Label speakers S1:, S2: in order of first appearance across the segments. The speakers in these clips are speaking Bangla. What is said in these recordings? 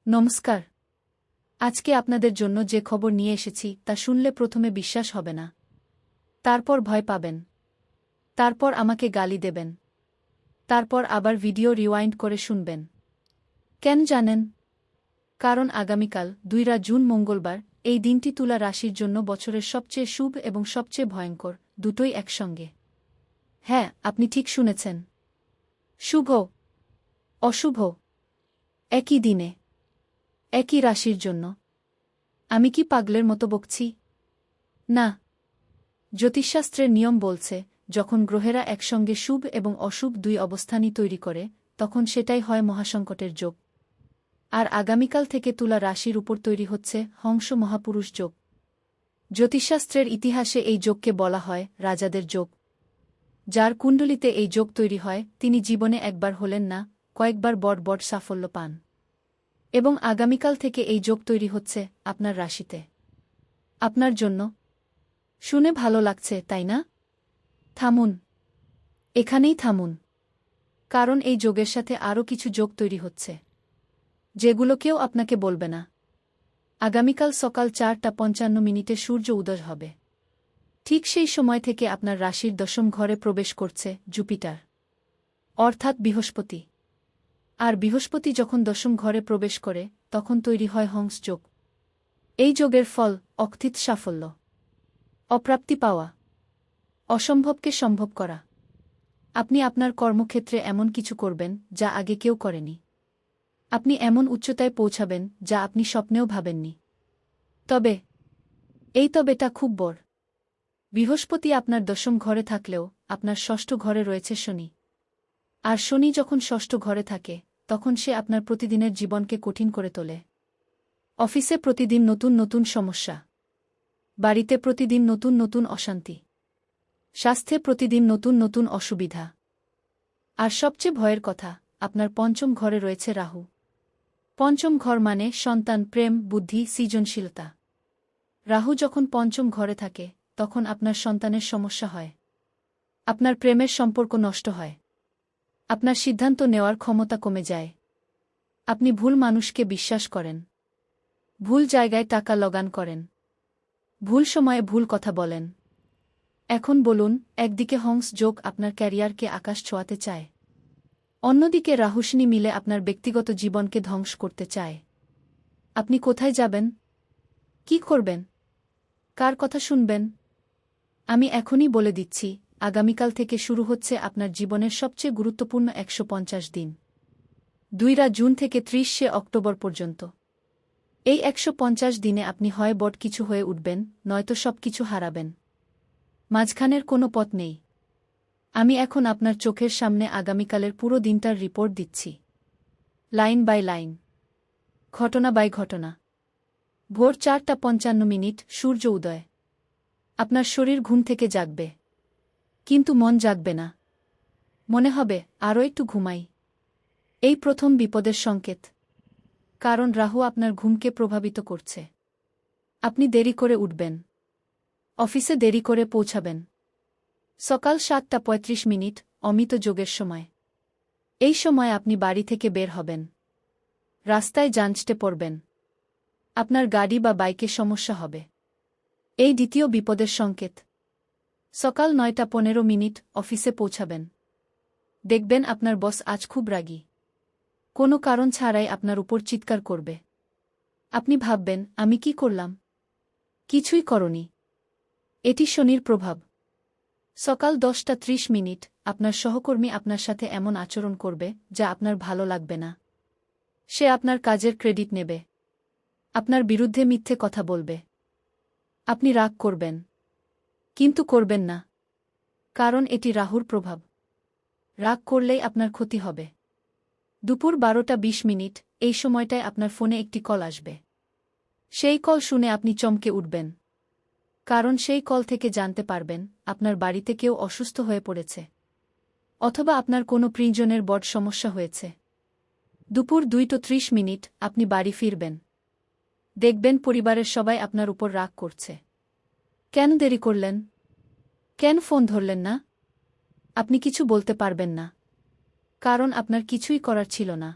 S1: নমস্কার। আজকে আপনাদের জন্য যে খবর নিয়ে এসেছি তা শুনলে প্রথমে বিশ্বাস হবে না। তারপর ভয় পাবেন। তারপর আমাকে গালি দেবেন। তারপর আবার ভিডিও রিওয়াইন্ড করে শুনবেন। কেন জানেন? কারণ আগামীকাল ২ জুন মঙ্গলবার এই দিনটি তুলা রাশির জন্য বছরের সবচেয়ে শুভ এবং সবচেয়ে ভয়ঙ্কর, দুটোই একসঙ্গে। হ্যাঁ, আপনি ঠিক শুনেছেন। শুভ, অশুভ, একই দিনে, একই রাশির জন্য। আমি কি পাগলের মতো বকছি? না। জ্যোতিষশাস্ত্রের নিয়ম বলছে, যখন গ্রহেরা একসঙ্গে শুভ এবং অশুভ দুই অবস্থানই তৈরি করে, তখন সেটাই হয় মহাসংকটের যোগ। আর আগামীকাল থেকে তুলা রাশির উপর তৈরি হচ্ছে হংস মহাপুরুষ যোগ। জ্যোতিষশাস্ত্রের ইতিহাসে এই যোগকে বলা হয় রাজাদের যোগ। যার কুণ্ডলিতে এই যোগ তৈরি হয় তিনি জীবনে একবার হলেন না, কয়েকবার বড় বড় সাফল্য পান। এবং আগামীকাল থেকে এই যোগ তৈরি হচ্ছে আপনার রাশিতে, আপনার জন্য। শুনে ভালো লাগছে, তাই না? থামুন। এখানেই থামুন। কারণ এই যোগের সাথে আরও কিছু যোগ তৈরি হচ্ছে, যেগুলো কেউ আপনাকে বলবে না। আগামীকাল সকাল ৪:৫৫ সূর্য উদয় হবে। ঠিক সেই সময় থেকে আপনার রাশির দশম ঘরে প্রবেশ করছে জুপিটার, অর্থাৎ বৃহস্পতি। আর বৃহস্পতি যখন দশম ঘরে প্রবেশ করে তখন তৈরি হয় হংস যোগ। এই যোগের ফল অকথিত সাফল্য, অপ্রাপ্তি পাওয়া, অসম্ভবকে সম্ভব করা। আপনি আপনার কর্মক্ষেত্রে এমন কিছু করবেন যা আগে কেউ করেনি। আপনি এমন উচ্চতায় পৌঁছাবেন যা আপনি স্বপ্নেও ভাবেননি। তবে এই তবেটা খুব বড়। বৃহস্পতি আপনার দশম ঘরে থাকলেও আপনার ষষ্ঠ ঘরে রয়েছে শনি। আর শনি যখন ষষ্ঠ ঘরে থাকে তখন সে আপনার প্রতিদিনের জীবনকে কঠিন করে তোলে। অফিসে প্রতিদিন নতুন নতুন সমস্যা, বাড়িতে প্রতিদিন নতুন নতুন অশান্তি, স্বাস্থ্যে প্রতিদিন নতুন নতুন অসুবিধা। আর সবচেয়ে ভয়ের কথা, আপনার পঞ্চম ঘরে রয়েছে রাহু। পঞ্চম ঘর মানে সন্তান, প্রেম, বুদ্ধি, সৃজনশীলতা। রাহু যখন পঞ্চম ঘরে থাকে তখন আপনার সন্তানের সমস্যা হয়, আপনার প্রেমের সম্পর্ক নষ্ট হয়, আপনার সিদ্ধান্ত নেওয়ার ক্ষমতা কমে যায়। আপনি ভুল মানুষকে বিশ্বাস করেন, ভুল জায়গায় টাকা লগান করেন, ভুল সময়ে ভুল কথা বলেন। এখন বলুন, একদিকে হংস যোগ আপনার ক্যারিয়ারকে আকাশ ছোঁয়াতে চায়, অন্যদিকে রাহুশনি মিলে আপনার ব্যক্তিগত জীবনকে ধ্বংস করতে চায়। আপনি কোথায় যাবেন? কি করবেন? কার কথা শুনবেন? আমি এখনই বলে দিচ্ছি, আগামীকাল থেকে শুরু হচ্ছে আপনার জীবনের সবচেয়ে গুরুত্বপূর্ণ ১৫০ দিন। ২ জুন থেকে ৩০ অক্টোবর পর্যন্ত। এই ১৫০ দিনে আপনি হয় বড় কিছু হয়ে উঠবেন, নয়তো সব কিছু হারাবেন। মাঝখানের কোনো পথ নেই। আমি এখন আপনার চোখের সামনে আগামীকালের পুরো দিনটার রিপোর্ট দিচ্ছি, লাইন বাই লাইন, ঘটনা বাই ঘটনা। ভোর ৪:৫৫ সূর্য উদয়। আপনার শরীর ঘুম থেকে জাগবে, কিন্তু মন জাগবে না। মনে হবে আরও একটু ঘুমাই। এই প্রথম বিপদের সংকেত। কারণ রাহু আপনার ঘুমকে প্রভাবিত করছে। আপনি দেরি করে উঠবেন, অফিসে দেরি করে পৌঁছাবেন। সকাল ৭:৩৫ অমিত যোগের সময়। এই সময় আপনি বাড়ি থেকে বের হবেন, রাস্তায় যানজটে পড়বেন, আপনার গাড়ি বা বাইকে সমস্যা হবে। এই দ্বিতীয় বিপদের সংকেত। সকাল ৯:১৫ অফিসে পৌঁছাবেন। দেখবেন আপনার বস আজ খুব রাগী, কোনো কারণ ছাড়াই আপনার উপর চিৎকার করবে। আপনি ভাববেন, আমি কি করলাম? কিছুই করনি। এটি শনির প্রভাব। সকাল ১০:৩০ আপনার সহকর্মী আপনার সাথে এমন আচরণ করবে যা আপনার ভালো লাগবে না। সে আপনার কাজের ক্রেডিট নেবে, আপনার বিরুদ্ধে মিথ্যে কথা বলবে। আপনি রাগ করবেন, কিন্তু করবেন না। কারণ এটি রাহুর প্রভাব। রাগ করলেই আপনার ক্ষতি হবে। দুপুর ১২:২০ এই সময়টায় আপনার ফোনে একটি কল আসবে। সেই কল শুনে আপনি চমকে উঠবেন। কারণ সেই কল থেকে জানতে পারবেন আপনার বাড়িতে কেউ অসুস্থ হয়ে পড়েছে, অথবা আপনার কোনো প্রিয়জনের বড় সমস্যা হয়েছে। দুপুর ২:৩০ আপনি বাড়ি ফিরবেন। দেখবেন পরিবারের সবাই আপনার উপর রাগ করছে। কেন দেরি করলেন? কেন ফোন ধরলেন না? আপনি কিছু বলতে পারবেন না, কারণ আপনার কিছুই করার ছিল না।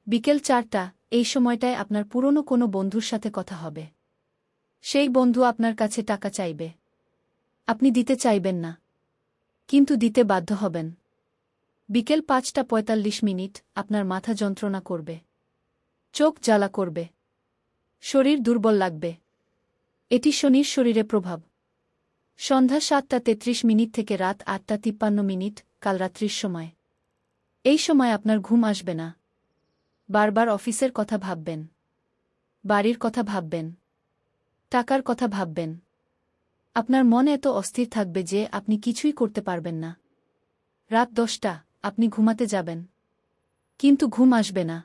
S1: বিকেল 4টা, এই সময়টায় আপনার পুরনো কোনো বন্ধুর সাথে কথা হবে। সেই বন্ধু আপনার কাছে টাকা চাইবে। আপনি দিতে চাইবেন না, কিন্তু দিতে বাধ্য হবেন। বিকেল 5:45, আপনার মাথা যন্ত্রণা করবে, চোখ জ্বালা করবে, শরীর দুর্বল লাগবে। এটি শনির শরীরে প্রভাব। সন্ধ্যা 7:33 থেকে রাত 8:53, কাল রাত্রির সময়। এই সময় আপনার ঘুম আসবে না। বারবার অফিসের কথা ভাববেন, বাড়ির কথা ভাববেন, টাকার কথা ভাববেন। আপনার মন এত অস্থির থাকবে যে আপনি কিছুই করতে পারবেন না। রাত 10টা, আপনি ঘুমাতে যাবেন, কিন্তু ঘুম আসবে না।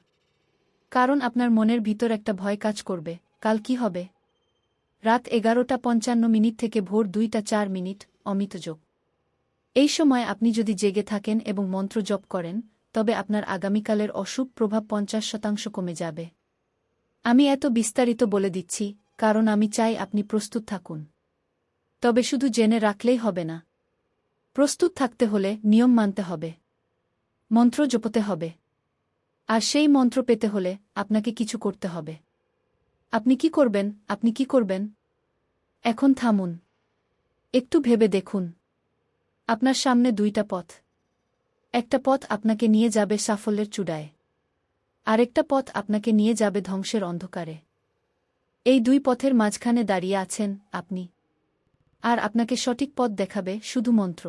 S1: কারণ আপনার মনের ভিতর একটা ভয় কাজ করবে, কাল কি হবে। রাত 11:55 থেকে ভোর 2:04, অমিতযোগ। এই সময় আপনি যদি জেগে থাকেন এবং মন্ত্র জপ করেন, তবে আপনার আগামীকালের অশুভ প্রভাব 50% কমে যাবে। আমি এত বিস্তারিত বলে দিচ্ছি, কারণ আমি চাই আপনি প্রস্তুত থাকুন। তবে শুধু জেনে রাখলেই হবে না। প্রস্তুত থাকতে হলে নিয়ম মানতে হবে, মন্ত্র জপতে হবে। আর সেই মন্ত্র পেতে হলে আপনাকে কিছু করতে হবে। আপনি কি করবেন? আপনি কি করবেন? এখন থামুন, একটু ভেবে দেখুন। আপনার সামনে 2টা পথ। একটা পথ আপনাকে নিয়ে যাবে সাফল্যের চূড়ায়, আরেকটা পথ আপনাকে নিয়ে যাবে ধ্বংসের অন্ধকারে। এই 2 পথের মাঝখানে দাঁড়িয়ে আছেন আপনি। আর আপনাকে সঠিক পথ দেখাবে শুধু মন্ত্র।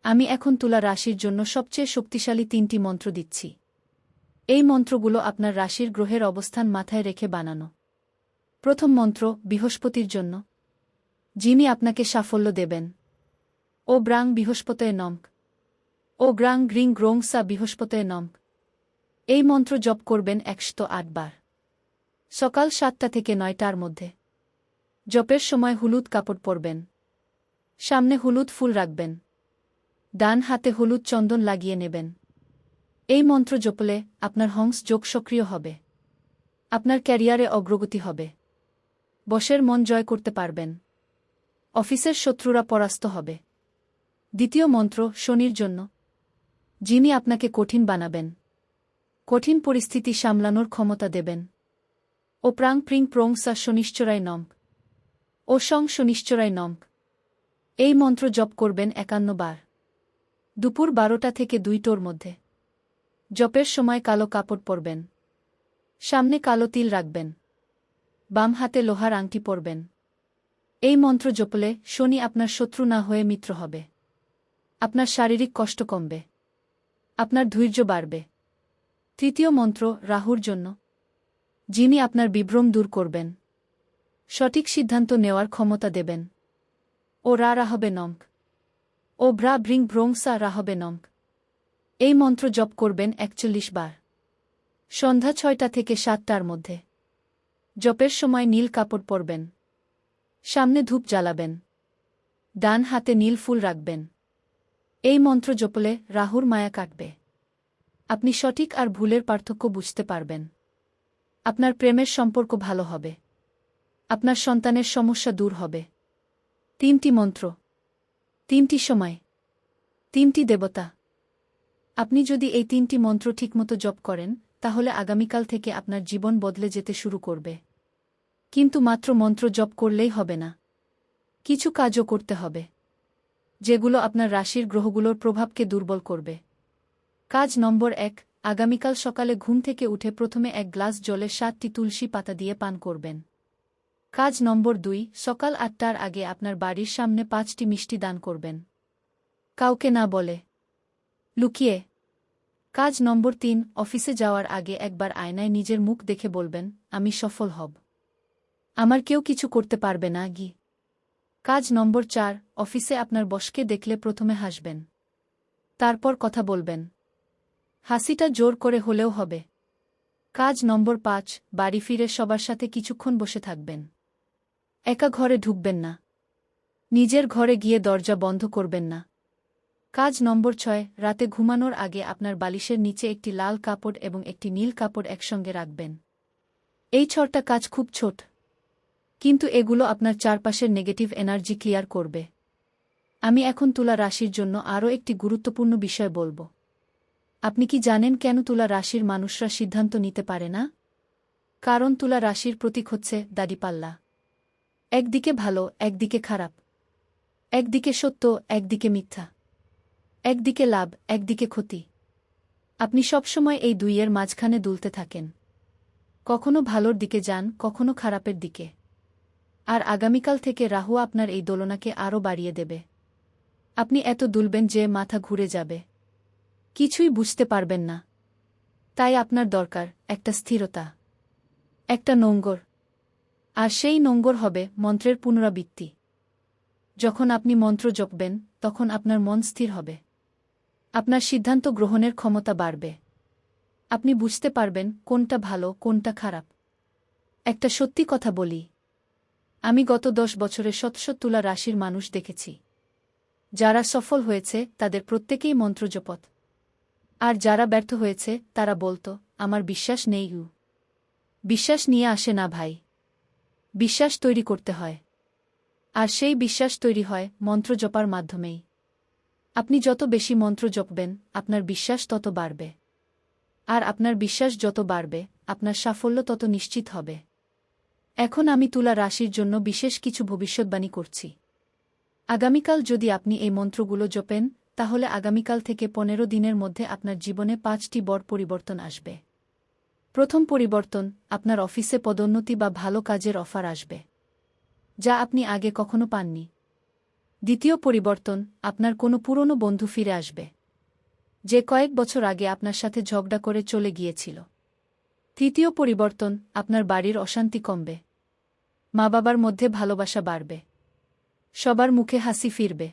S1: আমি এখন তুলা রাশির জন্য সবচেয়ে শক্তিশালী 3টি মন্ত্র দিচ্ছি। এই মন্ত্রগুলো আপনার রাশির গ্রহের অবস্থান মাথায় রেখে বানানো। প্রথম মন্ত্র বৃহস্পতির জন্য, যিনি আপনাকে সাফল্য দেবেন। ও ব্রাং বৃহস্পতয়ে নমঃ। ও গ্রাং গ্রিং গ্রোং সা বৃহস্পতয়ে নমঃ। এই মন্ত্র জপ করবেন 108 বার, সকাল 7টা থেকে 9টার মধ্যে। জপের সময় হলুদ কাপড় পরবেন, সামনে হলুদ ফুল রাখবেন, ডান হাতে হলুদ চন্দন লাগিয়ে নেবেন। এই মন্ত্র জপলে আপনার হংস যোগ সক্রিয় হবে, আপনার ক্যারিয়ারে অগ্রগতি হবে, বসের মন জয় করতে পারবেন, অফিসের শত্রুরা পরাস্ত হবে। দ্বিতীয় মন্ত্র শনির জন্য, যিনি আপনাকে কঠিন বানাবেন, কঠিন পরিস্থিতি সামলানোর ক্ষমতা দেবেন। ও প্রাং প্রিং প্রং সা শনিশ্চরায় নমঃ। ও সং শনিশ্চরায় নমঃ। এই মন্ত্র জপ করবেন 51 বার, দুপুর 12টা থেকে 2টোর মধ্যে। জপের সময় কালো কাপড় পরবেন, সামনে কালো তিল রাখবেন, বাম হাতে লোহার আংটি পরবেন। এই মন্ত্র জপলে শনি আপনার শত্রু না হয়ে মিত্র হবে। আপনার শারীরিক কষ্ট কমবে, আপনার ধৈর্য বাড়বে। তৃতীয় মন্ত্র রাহুর জন্য, যিনি আপনার বিভ্রম দূর করবেন, সঠিক সিদ্ধান্ত নেওয়ার ক্ষমতা দেবেন। ও রাহবে নমঃ। ও ভ্রা ভ্রিং ভ্রোং সা রাহবে নমঃ। এই মন্ত্র জপ করবেন 41 বার, সন্ধ্যা 6টা থেকে 7টার মধ্যে। জপের সময় নীল কাপড় পরবেন, সামনে ধূপ জ্বালাবেন, ডান হাতে নীল ফুল রাখবেন। এই মন্ত্র জপলে রাহুর মায়া কাটবে। আপনি সঠিক আর ভুলের পার্থক্য বুঝতে পারবেন। আপনার প্রেমের সম্পর্ক ভালো হবে, আপনার সন্তানের সমস্যা দূর হবে। 3টি মন্ত্র, 3টি সময়, 3টি দেবতা। আপনি যদি এই 3টি মন্ত্র ঠিকমতো জপ করেন, তাহলে আগামীকাল থেকে আপনার জীবন বদলে যেতে শুরু করবে। কিন্তু মাত্র মন্ত্র জপ করলেই হবে না, কিছু কাজও করতে হবে, যেগুলো আপনার রাশির গ্রহগুলোর প্রভাবকে দুর্বল করবে। কাজ নম্বর 1, আগামীকাল সকালে ঘুম থেকে উঠে প্রথমে 1 গ্লাস জলে 7টি তুলসী পাতা দিয়ে পান করবেন। কাজ নম্বর 2, সকাল 8টার আগে আপনার বাড়ির সামনে 5টি মিষ্টি দান করবেন, কাউকে না বলে, লুকিয়ে। কাজ নম্বর 3, অফিসে যাওয়ার আগে একবার আয়নায় নিজের মুখ দেখে বলবেন, আমি সফল হব, আমার কেউ কিছু করতে পারবে না গি। কাজ নম্বর 4, অফিসে আপনার বসকে দেখলে প্রথমে হাসবেন, তারপর কথা বলবেন, হাসিটা জোর করে হলেও হবে। কাজ নম্বর 5, বাড়ি ফিরে সবার সাথে কিছুক্ষণ বসে থাকবেন, একা ঘরে ঢুকবেন না, নিজের ঘরে গিয়ে দরজা বন্ধ করবেন না। কাজ নম্বর 6, রাতে ঘুমানোর আগে আপনার বালিশের নিচে একটি লাল কাপড় এবং একটি নীল কাপড় একসঙ্গে রাখবেন। এই 6টা কাজ খুব ছোট, কিন্তু এগুলো আপনার চারপাশের নেগেটিভ এনার্জি ক্লিয়ার করবে। আমি এখন তুলা রাশির জন্য আরও একটি গুরুত্বপূর্ণ বিষয় বলবো। আপনি কি জানেন কেন তুলা রাশির মানুষরা সিদ্ধান্ত নিতে পারে না? কারণ তুলা রাশির প্রতীক হচ্ছে দাড়িপাল্লা। একদিকে ভালো, একদিকে খারাপ। একদিকে সত্য, একদিকে মিথ্যা। একদিকে লাভ, একদিকে ক্ষতি। আপনি সবসময় এই দুইয়ের মাঝখানে দুলতে থাকেন। কখনো ভালোর দিকে যান, কখনো খারাপের দিকে। আর আগামীকাল থেকে রাহু আপনার এই দোলনাকে আরও বাড়িয়ে দেবে। আপনি এত দুলবেন যে মাথা ঘুরে যাবে। কিছুই বুঝতে পারবেন না। তাই আপনার দরকার একটা স্থিরতা, একটা নোঙ্গর। আর সেই নোঙ্গর হবে মন্ত্রের পুনরাবৃত্তি। যখন আপনি মন্ত্র জপবেন, তখন আপনার মন স্থির হবে। আপনার সিদ্ধান্ত গ্রহণের ক্ষমতা বাড়বে। আপনি বুঝতে পারবেন কোনটা ভালো, কোনটা খারাপ। একটা সত্যি কথা বলি, আমি গত 10 বছরে শত শত তুলা রাশির মানুষ দেখেছি। যারা সফল হয়েছে তাদের প্রত্যেকেই মন্ত্র জপত। আর যারা ব্যর্থ হয়েছে তারা বলতো, আমার বিশ্বাস নেই। বিশ্বাস নিয়ে আসে না ভাই। বিশ্বাস তৈরি করতে হয়। আর সেই বিশ্বাস তৈরি হয় মন্ত্র জপার মাধ্যমেই। আপনি যত বেশি মন্ত্র জপবেন, আপনার বিশ্বাস তত বাড়বে। আর আপনার বিশ্বাস যত বাড়বে, আপনার সাফল্য তত নিশ্চিত হবে। এখন আমি তুলা রাশির জন্য বিশেষ কিছু ভবিষ্যৎবাণী করছি। আগামীকাল যদি আপনি এই মন্ত্রগুলো জপেন, তাহলে আগামীকাল থেকে 15 দিনের মধ্যে আপনার জীবনে 5টি বড় পরিবর্তন আসবে। প্রথম পরিবর্তন, আপনার অফিসে পদোন্নতি বা ভালো কাজের অফার আসবে, যা আপনি আগে কখনো পাননি। দ্বিতীয় পরিবর্তন, আপনার কোনো পুরনো বন্ধু ফিরে আসবে, যে কয়েক বছর আগে আপনার সাথে ঝগড়া করে চলে গিয়েছিল। তৃতীয় পরিবর্তন, আপনার বাড়ির অশান্তি কমবে। মা-বাবার মধ্যে ভালোবাসা বাড়বে। সবার মুখে হাসি ফিরবে।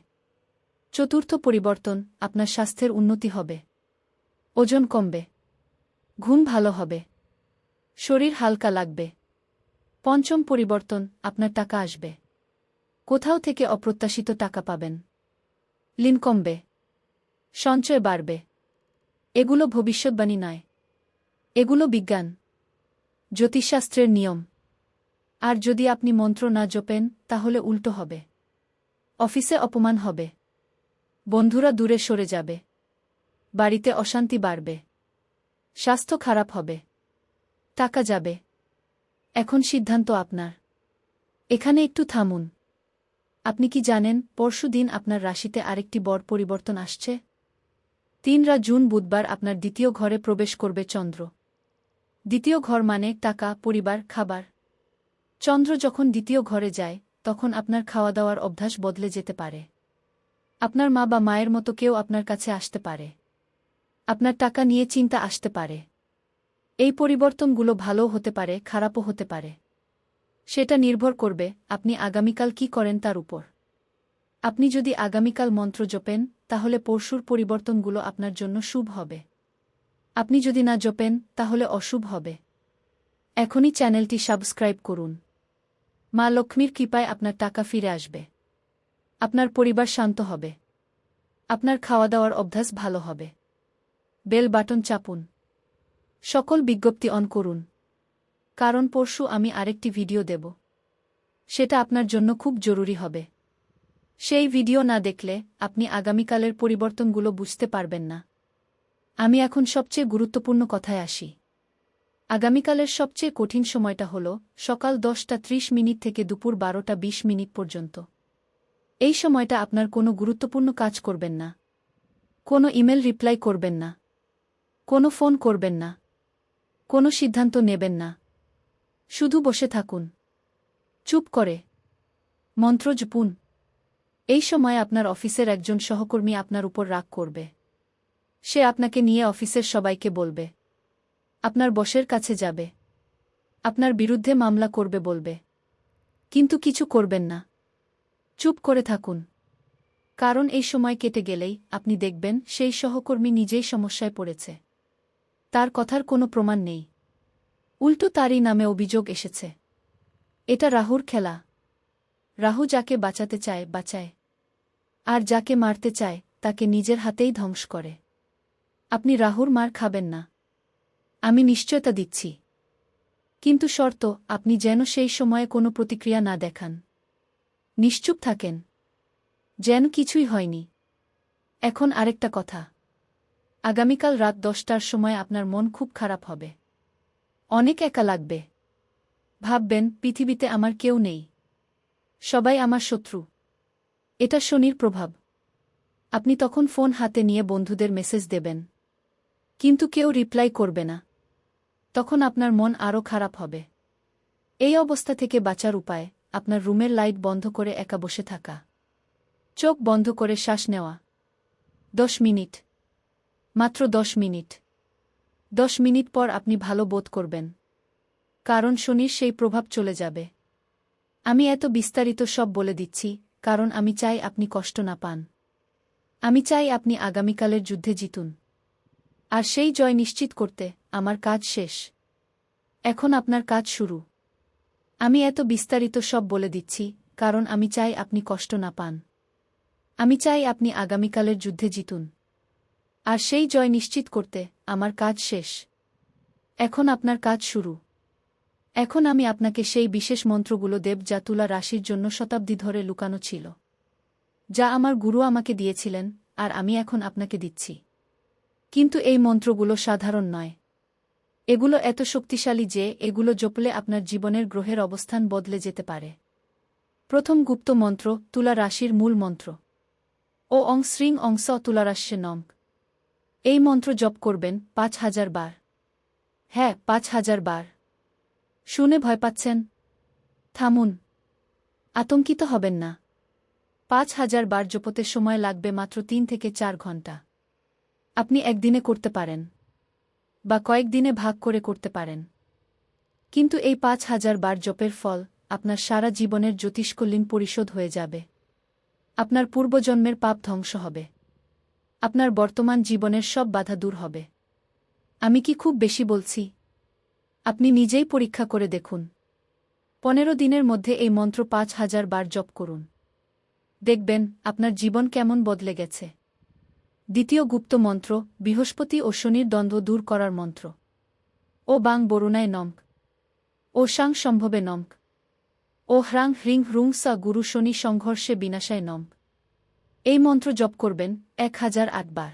S1: চতুর্থ পরিবর্তন, আপনার স্বাস্থ্যের উন্নতি হবে। ওজন কমবে। ঘুম ভালো হবে। শরীর হালকা লাগবে। পঞ্চম পরিবর্তন, আপনার টাকা আসবে। কোথাও থেকে অপ্রত্যাশিত টাকা পাবেন। ঋণ কমবে। সঞ্চয় বাড়বে। এগুলো ভবিষ্যৎবাণী নয়। এগুলো বিজ্ঞান, জ্যোতিষশাস্ত্রের নিয়ম। আর যদি আপনি মন্ত্র না জপেন, তাহলে উল্টো হবে। অফিসে অপমান হবে। বন্ধুরা দূরে সরে যাবে। বাড়িতে অশান্তি বাড়বে। স্বাস্থ্য খারাপ হবে। টাকা যাবে। এখন সিদ্ধান্ত আপনার। এখানে একটু থামুন। আপনি কি জানেন পরশুদিন আপনার রাশিতে আরেকটি বড় পরিবর্তন আসছে? 3 জুন বুধবার আপনার দ্বিতীয় ঘরে প্রবেশ করবে চন্দ্র। দ্বিতীয় ঘর মানে টাকা, পরিবার, খাবার। চন্দ্র যখন দ্বিতীয় ঘরে যায়, তখন আপনার খাওয়া দাওয়ার অভ্যাস বদলে যেতে পারে। আপনার মা বা মায়ের মতো কেউ আপনার কাছে আসতে পারে। আপনার টাকা নিয়ে চিন্তা আসতে পারে। এই পরিবর্তনগুলো ভালোও হতে পারে, খারাপও হতে পারে। সেটা নির্ভর করবে আপনি আগামীকাল কি করেন তার উপর। আপনি যদি আগামীকাল মন্ত্র জপেন, তাহলে পরশুর পরিবর্তনগুলো আপনার জন্য শুভ হবে। আপনি যদি না জপেন, তাহলে অশুভ হবে। এখনই চ্যানেলটি সাবস্ক্রাইব করুন। মা লক্ষ্মীর কৃপায় আপনার টাকা ফিরে আসবে। আপনার পরিবার শান্ত হবে। আপনার খাওয়া দাওয়ার অভ্যাস ভালো হবে। বেল বাটন চাপুন। সকল বিজ্ঞপ্তি অন করুন। কারণ পরশু আমি আরেকটি ভিডিও দেব। সেটা আপনার জন্য খুব জরুরি হবে। সেই ভিডিও না দেখলে আপনি আগামীকালের পরিবর্তনগুলো বুঝতে পারবেন না। আমি এখন সবচেয়ে গুরুত্বপূর্ণ কথায় আসি। আগামীকালের সবচেয়ে কঠিন সময়টা হল সকাল 10:30 থেকে দুপুর 12:20 পর্যন্ত। এই সময়টা আপনার কোনো গুরুত্বপূর্ণ কাজ করবেন না। কোনো ইমেল রিপ্লাই করবেন না। কোনো ফোন করবেন না। কোনো সিদ্ধান্ত নেবেন না। শুধু বসে থাকুন। চুপ করে মন্ত্র জপুন। এই সময় আপনার অফিসের একজন সহকর্মী আপনার উপর রাগ করবে। সে আপনাকে নিয়ে অফিসের সবাইকে বলবে। আপনার বসের কাছে যাবে। আপনার বিরুদ্ধে মামলা করবে বলবে। কিন্তু কিছু করবেন না। চুপ করে থাকুন। কারণ এই সময় কেটে গেলেই আপনি দেখবেন সেই সহকর্মী নিজেই সমস্যায় পড়েছে। তার কথার কোনো প্রমাণ নেই। উল্টো তারই নামে অভিযোগ এসেছে। এটা রাহুর খেলা। রাহু যাকে বাঁচাতে চায় বাঁচায়। আর যাকে মারতে চায় তাকে নিজের হাতেই ধ্বংস করে। আপনি রাহুর মার খাবেন না। আমি নিশ্চয়তা দিচ্ছি। কিন্তু শর্ত, আপনি যেন সেই সময়ে কোনো প্রতিক্রিয়া না দেখান। নিশ্চুপ থাকেন। যেন কিছুই হয়নি। এখন আরেকটা কথা। আগামীকাল রাত 10টার সময় আপনার মন খুব খারাপ হবে। অনেক একা লাগবে। ভাববেন, পৃথিবীতে আমার কেউ নেই। সবাই আমার শত্রু। এটা শনির প্রভাব। আপনি তখন ফোন হাতে নিয়ে বন্ধুদের মেসেজ দেবেন। কিন্তু কেউ রিপ্লাই করবে না। তখন আপনার মন আরও খারাপ হবে। এই অবস্থা থেকে বাঁচার উপায়, আপনার রুমের লাইট বন্ধ করে একা বসে থাকা। চোখ বন্ধ করে শ্বাস নেওয়া। 10 মিনিট। মাত্র 10 মিনিট। 10 মিনিট পর আপনি ভালো বোধ করবেন। কারণ শনির সেই প্রভাব চলে যাবে। আমি এত বিস্তারিত সব বলে দিচ্ছি, কারণ আমি চাই আপনি কষ্ট না পান। আমি চাই আপনি আগামীকালের যুদ্ধে জিতুন। আর সেই জয় নিশ্চিত করতে, আমার কাজ শেষ। এখন আপনার কাজ শুরু। আমি এত বিস্তারিত সব বলে দিচ্ছি, কারণ আমি চাই আপনি কষ্ট না পান। আমি চাই আপনি আগামীকালের যুদ্ধে জিতুন। আর সেই জয় নিশ্চিত করতে, আমার কাজ শেষ। এখন আপনার কাজ শুরু। এখন আমি আপনাকে সেই বিশেষ মন্ত্রগুলো দেব যা তুলা রাশির জন্য শতাব্দী ধরে লুকানো ছিল। যা আমার গুরু আমাকে দিয়েছিলেন, আর আমি এখন আপনাকে দিচ্ছি। কিন্তু এই মন্ত্রগুলো সাধারণ নয়। এগুলো এত শক্তিশালী যে এগুলো জপলে আপনার জীবনের গ্রহের অবস্থান বদলে যেতে পারে। প্রথম গুপ্ত মন্ত্র, তুলা রাশির মূল মন্ত্র। ও অং শ্রীং অংস তুলারাস্যে নম। এই মন্ত্র জপ করবেন 5000 বার। হ্যাঁ, 5000 বার। শুনে ভয় পাচ্ছেন? থামুন। আতঙ্কিত হবেন না। 5000 বার জপতে সময় লাগবে মাত্র 3 থেকে 4 ঘণ্টা। আপনি একদিনে করতে পারেন, বা কয়েকদিনে ভাগ করে করতে পারেন। কিন্তু এই 5000 বার জপের ফল, আপনার সারা জীবনের জ্যোতিষ্কলীন পরিশোধ হয়ে যাবে। আপনার পূর্বজন্মের পাপ ধ্বংস হবে। আপনার বর্তমান জীবনের সব বাধা দূর হবে। আমি কি খুব বেশি বলছি? আপনি নিজেই পরীক্ষা করে দেখুন। 15 দিনের মধ্যে এই মন্ত্র 5000 বার জপ করুন। দেখবেন, আপনার জীবন কেমন বদলে গেছে। দ্বিতীয় গুপ্ত মন্ত্র, বৃহস্পতি ও শনির দ্বন্দ্ব দূর করার মন্ত্র। ও বাং বরুণায় নমঃ। ও সাং সম্ভবে নমঃ। ও হ্রাং হ্রিং হ্রুং সা গুরু শনি সংঘর্ষে বিনাশায় নমঃ। এই মন্ত্র জপ করবেন 1008 বার।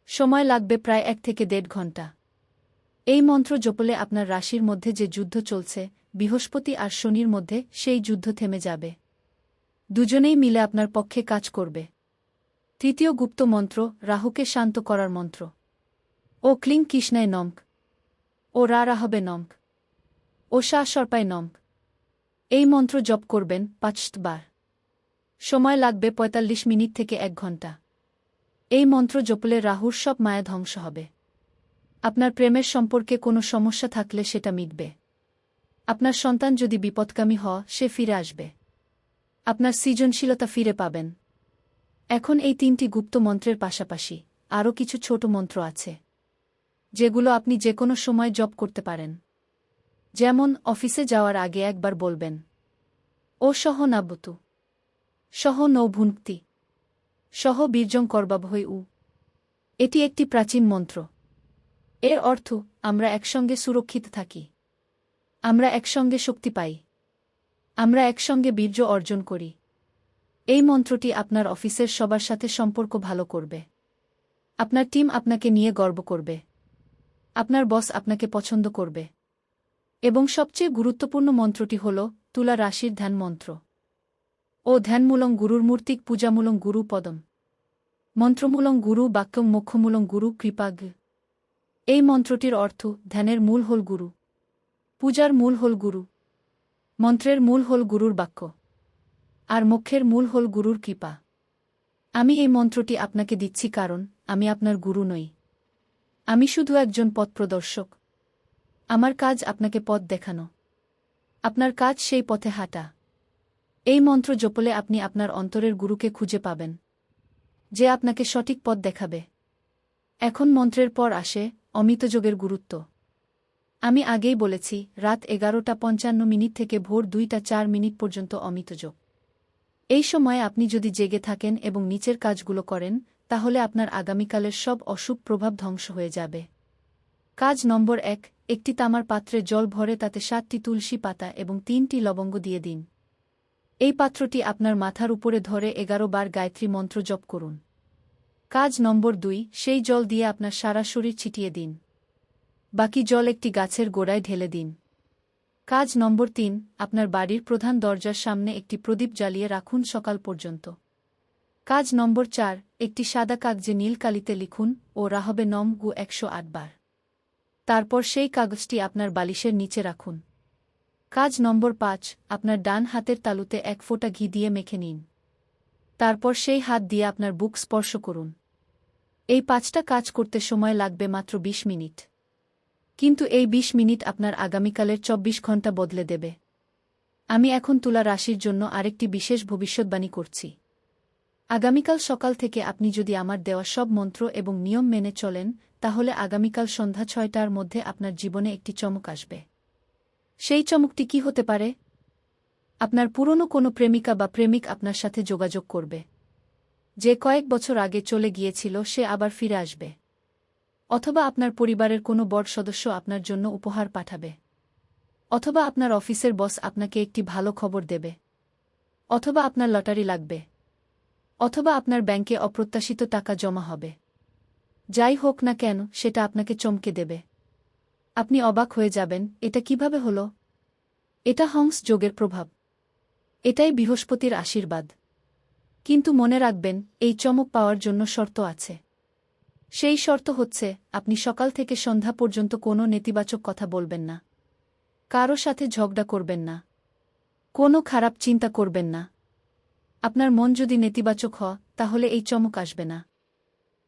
S1: সময় লাগবে প্রায় 1 থেকে 1.5 ঘণ্টা। এই মন্ত্র জপলে আপনার রাশির মধ্যে যে যুদ্ধ চলছে, বৃহস্পতি আর শনির মধ্যে, সেই যুদ্ধ থেমে যাবে। দুজনেই মিলে আপনার পক্ষে কাজ করবে। তৃতীয় গুপ্ত মন্ত্র, রাহুকে শান্ত করার মন্ত্র। ও ক্লিং কৃষ্ণায় নমঃ। ও রাহবে নমঃ। ও সর্পায় নমঃ। এই মন্ত্র জপ করবেন 5 বার। সময় লাগবে 45 মিনিট থেকে 1 ঘণ্টা। এই মন্ত্র জপলে রাহুর সব মায়া ধ্বংস হবে। আপনার প্রেমের সম্পর্কে কোনো সমস্যা থাকলে সেটা মিটবে। আপনার সন্তান যদি বিপদকামী সে ফিরে আসবে। আপনার সৃজনশীলতা ফিরে পাবেন। এখন এই 3টি গুপ্ত মন্ত্রের পাশাপাশি আরও কিছু ছোট মন্ত্র আছে, যেগুলো আপনি যে কোনো সময় জপ করতে পারেন। যেমন, অফিসে যাওয়ার আগে একবার বলবেন, ও সহ নাবতু সহ নৌভুনক্তি সহ বীর্যং করবাবহৈ উ। এটি একটি প্রাচীন মন্ত্র। এর অর্থ, আমরা একসঙ্গে সুরক্ষিত থাকি। আমরা একসঙ্গে শক্তি পাই। আমরা একসঙ্গে বীর্য অর্জন করি। এই মন্ত্রটি আপনার অফিসের সবার সাথে সম্পর্ক ভালো করবে। আপনার টিম আপনাকে নিয়ে গর্ব করবে। আপনার বস আপনাকে পছন্দ করবে। এবং সবচেয়ে গুরুত্বপূর্ণ মন্ত্রটি হল তুলা রাশির ধ্যান মন্ত্র। ও ধ্যানমূলং গুরুর মূর্তিক পূজামূলং গুরু পদম। মন্ত্রমূলং গুরু বাক্যং মোক্ষমূলং গুরু কৃপাগ। এই মন্ত্রটির অর্থ, ধ্যানের মূল হল গুরু। পূজার মূল হল গুরু। মন্ত্রের মূল হল গুরুর বাক্য। আর মোক্ষের মূল হল গুরুর কৃপা। আমি এই মন্ত্রটি আপনাকে দিচ্ছি কারণ আমি আপনার গুরু নই। আমি শুধু একজন পথপ্রদর্শক। আমার কাজ আপনাকে পথ দেখানো। আপনার কাজ সেই পথে হাঁটা। এই মন্ত্র জপলে আপনি আপনার অন্তরের গুরুকে খুঁজে পাবেন, যে আপনাকে সঠিক পথ দেখাবে। এখন মন্ত্রের পর আসে অমৃতযোগের গুরুত্ব। আমি আগেই বলেছি, রাত 11:55 থেকে ভোর 2:04 পর্যন্ত অমৃতযোগ। এই সময়ে আপনি যদি জেগে থাকেন এবং নিচের কাজগুলো করেন, তাহলে আপনার আগামীকালের সব অশুভ প্রভাব ধ্বংস হয়ে যাবে। কাজ নম্বর 1, একটি তামার পাত্রে জল ভরে তাতে 7টি তুলসী পাতা এবং 3টি লবঙ্গ দিয়ে দিন। এই পাত্রটি আপনার মাথার উপরে ধরে 11 বার গায়ত্রী মন্ত্র জপ করুন। কাজ নম্বর 2, সেই জল দিয়ে আপনার সারা শরীর ছিটিয়ে দিন। বাকি জল একটি গাছের গোড়ায় ঢেলে দিন। কাজ নম্বর 3, আপনার বাড়ির প্রধান দরজার সামনে একটি প্রদীপ জ্বালিয়ে রাখুন সকাল পর্যন্ত। কাজ নম্বর 4, একটি সাদা কাগজে নীল কালিতে লিখুন ও রাহবে নম গু 108 বার। তারপর সেই কাগজটি আপনার বালিশের নিচে রাখুন। কাজ নম্বর 5, আপনার ডান হাতের তালুতে 1 ফোঁটা ঘি দিয়ে মেখে নিন। তারপর সেই হাত দিয়ে আপনার বুক স্পর্শ করুন। এই 5টা কাজ করতে সময় লাগবে মাত্র 20 মিনিট। কিন্তু এই 20 মিনিট আপনার আগামীকালের 24 ঘণ্টা বদলে দেবে। আমি এখন তুলা রাশির জন্য আরেকটি বিশেষ ভবিষ্যদ্বাণী করছি। আগামীকাল সকাল থেকে আপনি যদি আমার দেওয়া সব মন্ত্র এবং নিয়ম মেনে চলেন, তাহলে আগামীকাল সন্ধ্যা 6টার মধ্যে আপনার জীবনে একটি চমক আসবে। সেই চমকটি কি হতে পারে? আপনার পুরনো কোনো প্রেমিকা বা প্রেমিক আপনার সাথে যোগাযোগ করবে। যে কয়েক বছর আগে চলে গিয়েছিল সে আবার ফিরে আসবে। অথবা আপনার পরিবারের কোনো বড় সদস্য আপনার জন্য উপহার পাঠাবে। অথবা আপনার অফিসের বস আপনাকে একটি ভালো খবর দেবে। অথবা আপনার লটারি লাগবে। অথবা আপনার ব্যাংকে অপ্রত্যাশিত টাকা জমা হবে। যাই হোক না কেন, সেটা আপনাকে চমকে দেবে। আপনি অবাক হয়ে যাবেন, এটা কিভাবে হলো? এটা হংস যোগের প্রভাব। এটাই বৃহস্পতির আশীর্বাদ। কিন্তু মনে রাখবেন, এই চমক পাওয়ার জন্য শর্ত আছে। সেই শর্ত হচ্ছে, আপনি সকাল থেকে সন্ধ্যা পর্যন্ত কোনো নেতিবাচক কথা বলবেন না। কারো সাথে ঝগড়া করবেন না। কোনো খারাপ চিন্তা করবেন না। আপনার মন যদি নেতিবাচক হয়, তাহলে এই চমক আসবে না।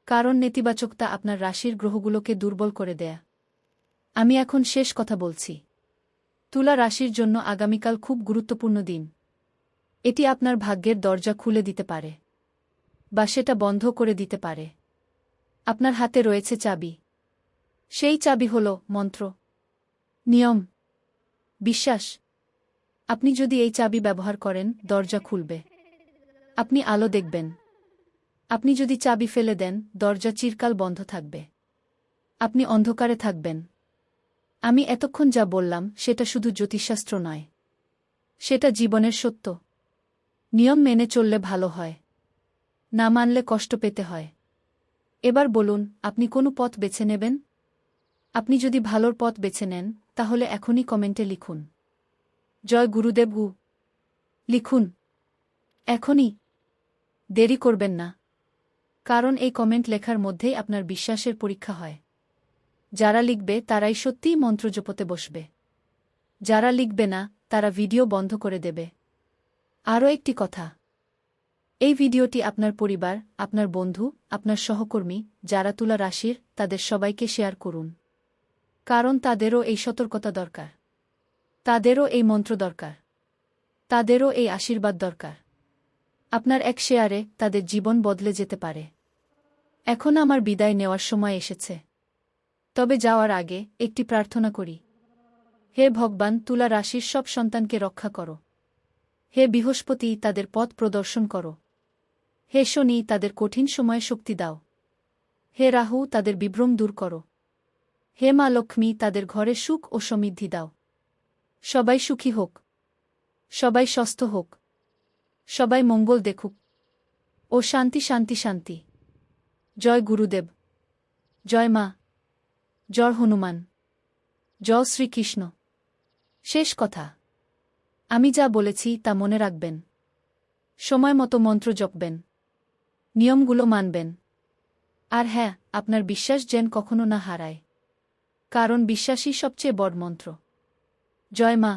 S1: কারণ নেতিবাচকতা আপনার রাশির গ্রহগুলোকে দুর্বল করে দেয়। আমি এখন শেষ কথা বলছি। তুলা রাশির জন্য আগামীকাল খুব গুরুত্বপূর্ণ দিন। এটি আপনার ভাগ্যের দরজা খুলে দিতে পারে, বা সেটা বন্ধ করে দিতে পারে। আপনার হাতে রয়েছে চাবি। সেই চাবি হল মন্ত্র, নিয়ম, বিশ্বাস। আপনি যদি এই চাবি ব্যবহার করেন, দরজা খুলবে। আপনি আলো দেখবেন। আপনি যদি চাবি ফেলে দেন, দরজা চিরকাল বন্ধ থাকবে। আপনি অন্ধকারে থাকবেন। আমি এতক্ষণ যা বললাম সেটা শুধু জ্যোতিষশাস্ত্র নয়। সেটা জীবনের সত্য। নিয়ম মেনে চললে ভালো হয়, না মানলে কষ্ট পেতে হয়। এবার বলুন, আপনি কোন পথ বেছে নেবেন? আপনি যদি ভালোর পথ বেছে নেন, তাহলে এখনই কমেন্টে লিখুন, জয় গুরুদেব গু। লিখুন এখনই, দেরি করবেন না। কারণ এই কমেন্ট লেখার মধ্যেই আপনার বিশ্বাসের পরীক্ষা হয়। যারা লিখবে তারাই সত্যিই মন্ত্র জপতে বসবে। যারা লিখবে না, তারা ভিডিও বন্ধ করে দেবে। আরও একটি কথা, এই ভিডিওটি আপনার পরিবার, আপনার বন্ধু, আপনার সহকর্মী, যারা তুলা রাশির, তাদের সবাইকে শেয়ার করুন। কারণ তাদেরও এই সতর্কতা দরকার। তাদেরও এই মন্ত্র দরকার। তাদেরও এই আশীর্বাদ দরকার। আপনার এক শেয়ারে তাদের জীবন বদলে যেতে পারে। এখন আমার বিদায় নেওয়ার সময় এসেছে। তবে যাওয়ার আগে একটি প্রার্থনা করি। হে ভগবান, তুলা রাশির সব সন্তানকে রক্ষা করো। হে বৃহস্পতি, তাদের পথ প্রদর্শন করো। হে শনি, তাদের কঠিন সময়ে শক্তি দাও। হে রাহু, তাদের বিভ্রম দূর করো। হে মা লক্ষ্মী, তাদের ঘরে সুখ ও সমৃদ্ধি দাও। সবাই সুখী হোক। সবাই সুস্থ হোক। সবাই মঙ্গল দেখুক। ও শান্তি শান্তি শান্তি। জয় গুরুদেব। জয় মা। জয় হনুমান। জয় শ্রীকৃষ্ণ। শেষ কথা, আমি যা বলেছি তা মনে রাখবেন। সময় মতো মন্ত্র জপবেন। নিয়মগুলো মানবেন। আর হ্যাঁ, আপনার বিশ্বাস যেন কখনো না হারায়। কারণ বিশ্বাসই সবচেয়ে বড় মন্ত্র। জয় মা।